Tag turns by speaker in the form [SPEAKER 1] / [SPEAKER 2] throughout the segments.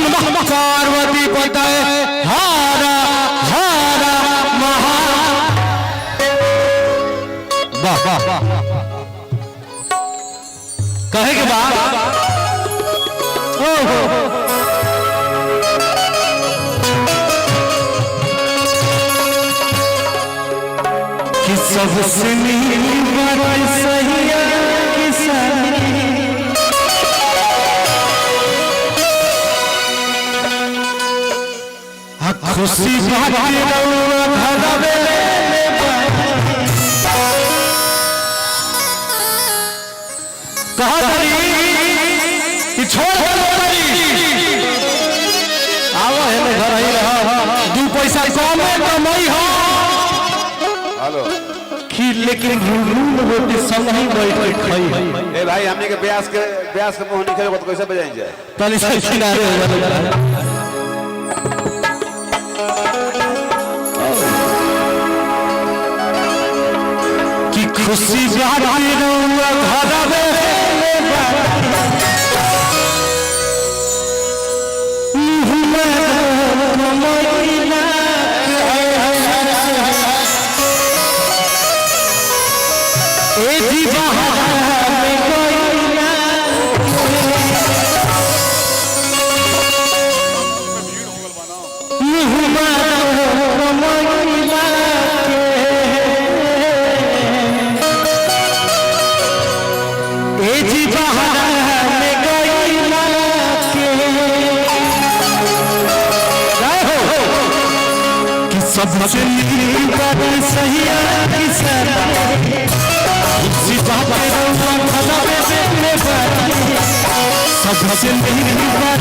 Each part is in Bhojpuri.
[SPEAKER 1] नमः पार्वती पतये हर हर महा। वाह वाह कहे के बाद कि सबसे नीमत सहिया खुशी आओ है घर ही रहा दू पैसा कम कमाई हो लेकिन रोटी संग ही बैठ खाई।
[SPEAKER 2] ए भाई हमने के ब्यास के मुंह निकले तो कैसे बजाएं जाए
[SPEAKER 1] तनी से किनारे हो जा कि खुशी बारी रहुआ घर में सबसे सही धन्यवाद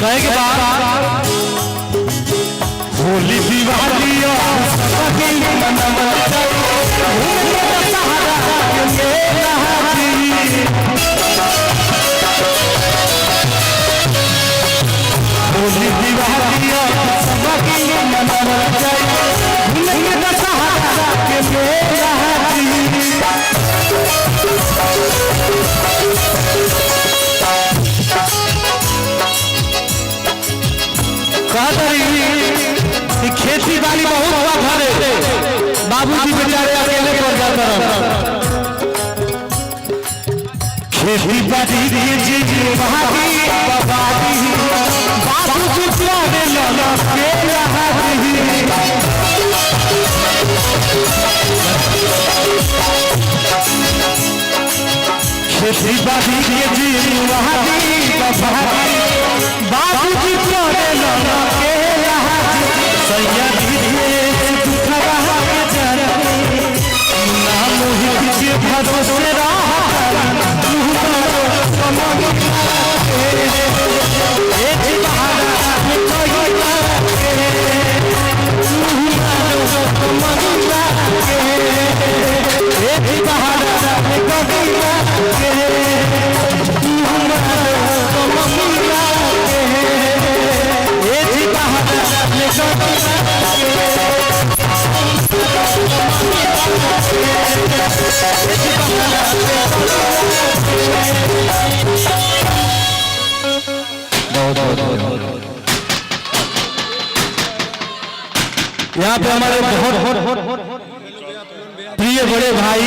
[SPEAKER 1] कहे के बाद होली दिवाली होली दिवाली खेती बाड़ी बहुत हुआ घरे बाबूजी बेचारे अकेले कर जाता खेती बाड़ी खेती बाड़ी बाबूजी भरोसे यहाँ पे हमारे बहुत प्रिय बड़े भाई